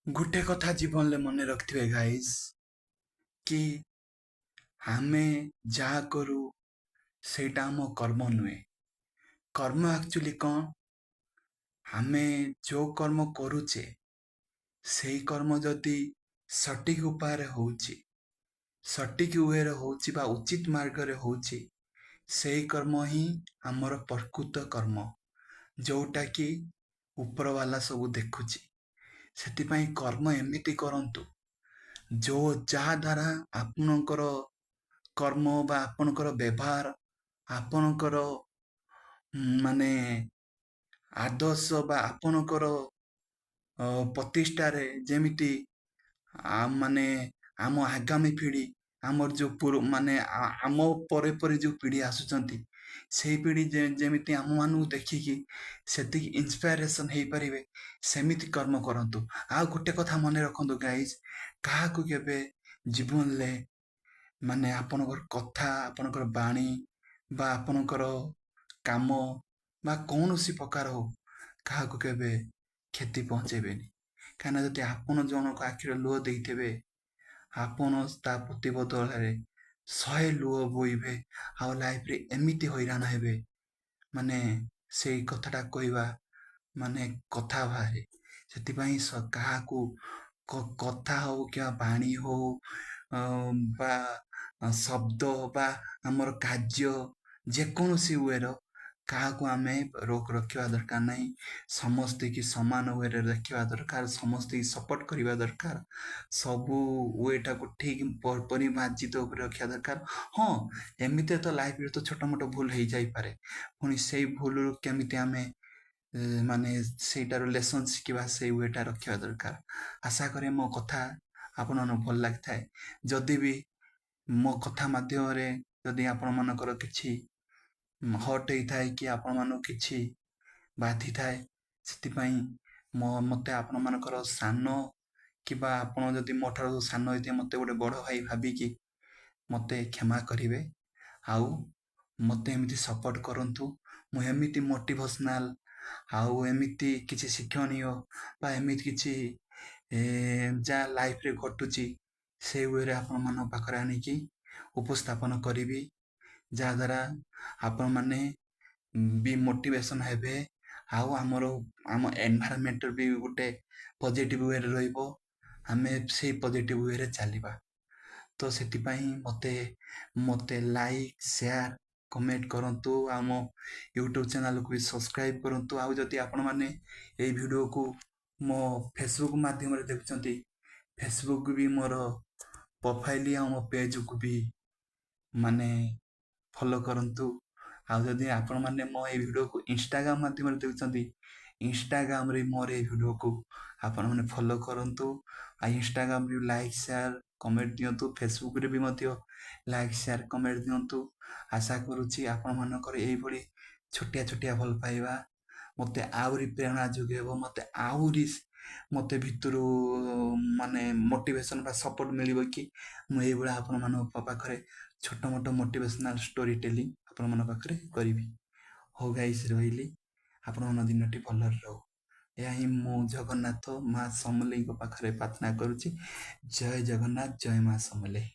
ଗୋଟେ କଥା ଜୀବନରେ ମନେ ରଖିଥିବେ ଗାଇସ୍ କି ଆମେ ଯାହା କରୁ ସେଇଟା ଆମ କର୍ମ ନୁହେଁ। କର୍ମ ଆକ୍ଚୁଆଲି କ'ଣ? ଆମେ ଯୋଉ କର୍ମ କରୁଛେ ସେଇ କର୍ମ ଯଦି ସଠିକ୍ ଉପାୟରେ ହଉଛି, ସଠିକ୍ ୱେରେ ହଉଛି ବା ଉଚିତ ମାର୍ଗରେ ହଉଛି, ସେଇ କର୍ମ ହିଁ ଆମର ପ୍ରକୃତ କର୍ମ, ଯୋଉଟା କି ଉପରବାଲା ସବୁ ଦେଖୁଛି। ସେଥିପାଇଁ କର୍ମ ଏମିତି କରନ୍ତୁ ଯାହା ଦ୍ୱାରା ଆପଣଙ୍କର କର୍ମ ବା ଆପଣଙ୍କର ବ୍ୟବହାର, ଆପଣଙ୍କର ମାନେ ଆଦର୍ଶ ବା ଆପଣଙ୍କର ପ୍ରତିଷ୍ଠାରେ ଯେମିତି ମାନେ ଆମ ଆଗାମୀ ପିଢ଼ି, ଆମର ଯେଉଁ ମାନେ ଆମ ପରେ ପରେ ଯେଉଁ ପିଢ଼ି ଆସୁଛନ୍ତି, ସେଇ ପିଢ଼ି ଯେମିତି ଆମମାନଙ୍କୁ ଦେଖିକି ସେତିକି ଇନ୍ସପାଇରେସନ୍ ହେଇପାରିବେ, ସେମିତି କର୍ମ କରନ୍ତୁ। ଆଉ ଗୋଟେ କଥା ମନେ ରଖନ୍ତୁ ଗାଇଜ୍, କାହାକୁ କେବେ ଜୀବନରେ ମାନେ ଆପଣଙ୍କର କଥା, ଆପଣଙ୍କର ବାଣୀ ବା ଆପଣଙ୍କର କାମ ବା କୌଣସି ପ୍ରକାର ହଉ, କାହାକୁ କେବେ କ୍ଷତି ପହଞ୍ଚେଇବେନି। କାହିଁକିନା ଯଦି ଆପଣ ଜଣଙ୍କ ଆଖିରେ ଲୁହ ଦେଇଥିବେ, ଆପଣ ତା ପ୍ରତିବଦଳରେ 100 ଲୁହ ବୋହିବେ ଆଉ ଲାଇଫରେ ଏମିତି ହଇରାଣ ହେବେ, ମାନେ ସେଇ କଥାଟା କହିବା ମାନେ କଥା ବାହାରେ। ସେଥିପାଇଁ କାହାକୁ କଥା ହଉ କିମ୍ବା ବାଣୀ ହଉ ବା ଶବ୍ଦ ବା ଆମର କାର୍ଯ୍ୟ, ଯେକୌଣସି ୱେର କାହାକୁ ଆମେ ରୋକ ରଖିବା ଦରକାର ନାହିଁ। ସମସ୍ତିକି ସମାନ ୱେରେ ଦେଖିବା ଦରକାର, ସମସ୍ତିକି ସପୋର୍ଟ କରିବା ଦରକାର, ସବୁ ୱେଟାକୁ ଠିକ୍ ପରିମାର୍ଜିତ ଉପରେ ରଖିବା ଦରକାର। ହଁ, ଏମିତି ତ ଲାଇଫରେ ତ ଛୋଟ ମୋଟ ଭୁଲ ହେଇଯାଇପାରେ, ପୁଣି ସେଇ ଭୁଲରୁ କେମିତି ଆମେ ମାନେ ସେଇଟାର ଲେସନ୍ ଶିଖିବା, ସେଇ ୱେଟା ରଖିବା ଦରକାର। ଆଶା କରେ ମୋ କଥା ଆପଣମାନଙ୍କୁ ଭଲ ଲାଗିଥାଏ। ଯଦି ବି ମୋ କଥା ମାଧ୍ୟମରେ ଯଦି ଆପଣମାନଙ୍କର କିଛି ହର୍ଟ ହେଇଥାଏ କି ଆପଣମାନଙ୍କୁ କିଛି ବାଧିଥାଏ, ସେଥିପାଇଁ ମୋତେ ଆପଣମାନଙ୍କର ସାନ କିମ୍ବା ଆପଣ ଯଦି ମୋ ଠାରୁ ସାନ ହେଇଥିବେ ମୋତେ ଗୋଟେ ବଡ଼ ଭାଇ ଭାବିକି ମୋତେ କ୍ଷମା କରିବେ। ଆଉ ମୋତେ ଏମିତି ସପୋର୍ଟ କରନ୍ତୁ। ମୁଁ ଏମିତି ମୋଟିଭେସନାଲ୍ ଆଉ ଏମିତି କିଛି ଶିକ୍ଷଣୀୟ ବା ଏମିତି କିଛି ଯାହା ଲାଇଫରେ ଘଟୁଛି ସେଇ ୱେରେ ଆପଣମାନଙ୍କ ପାଖରେ ଆଣିକି ଉପସ୍ଥାପନ କରିବି, ଯାହାଦ୍ୱାରା ଆପଣମାନେ ବି ମୋଟିଭେସନ୍ ହେବେ। ଆଉ ଆମ ଏନଭାରମେଣ୍ଟ ବି ଗୋଟେ ପଜିଟିଭ ୱେରେ ରହିବ, ଆମେ ସେଇ ପଜିଟିଭ ୱେରେ ଚାଲିବା। ତ ସେଥିପାଇଁ ମୋତେ ଲାଇକ୍, ସେୟାର, କମେଣ୍ଟ କରନ୍ତୁ। ଆମ ୟୁଟ୍ୟୁବ୍ ଚ୍ୟାନେଲକୁ ବି ସବସ୍କ୍ରାଇବ୍ କରନ୍ତୁ। ଆଉ ଯଦି ଆପଣମାନେ ଏଇ ଭିଡ଼ିଓକୁ ମୋ ଫେସବୁକ୍ ମାଧ୍ୟମରେ ଦେଖୁଛନ୍ତି, ଫେସବୁକ୍ ବି ମୋର ପ୍ରୋଫାଇଲ୍ ଆଉ ମୋ ପେଜକୁ ବି ମାନେ ଫଲୋ କରନ୍ତୁ। ଆଉ ଯଦି ଆପଣମାନେ ମୋ ଏଇ ଭିଡ଼ିଓକୁ ଇନଷ୍ଟାଗ୍ରାମ ମାଧ୍ୟମରେ ଦେଖୁଛନ୍ତି, ଇନଷ୍ଟାଗ୍ରାମରେ ମୋର ଏଇ ଭିଡ଼ିଓକୁ ଆପଣମାନେ ଫଲୋ କରନ୍ତୁ। ଆଉ ଇନଷ୍ଟାଗ୍ରାମରେ ଲାଇକ୍, ସେୟାର, କମେଣ୍ଟ ଦିଅନ୍ତୁ। ଫେସବୁକ୍ରେ ବି ମଧ୍ୟ ଲାଇକ୍, ସେୟାର, କମେଣ୍ଟ ଦିଅନ୍ତୁ। ଆଶା କରୁଛି ଆପଣମାନଙ୍କର ଏଇଭଳି ଛୋଟିଆ ଛୋଟିଆ ଭଲ ପାଇବା ମୋତେ ଆହୁରି ପ୍ରେରଣା ଯୋଗାଇବ, ମୋତେ ଭିତରୁ ମାନେ ମୋଟିଭେସନ୍ ବା ସପୋର୍ଟ ମିଳିବ କି ମୁଁ ଏଇଭଳିଆ ଆପଣମାନଙ୍କ ପାଖରେ ଛୋଟ ମୋଟ ମୋଟିଭେସନାଲ୍ ଷ୍ଟୋରି ଟେଲିଂ ଆପଣମାନଙ୍କ ପାଖରେ କରିବି। ହଉ ଗାଇସ୍, ରହିଲି। ଆପଣମାନଙ୍କ ଦିନଟି ଭଲରେ ରହୁ। ଏହା ହିଁ ମୁଁ ଜଗନ୍ନାଥ ମା ସମଲେଇଙ୍କ ପାଖରେ ପ୍ରାର୍ଥନା କରୁଛି। ଜୟ ଜଗନ୍ନାଥ, ଜୟ ମା ସମଲେଇ।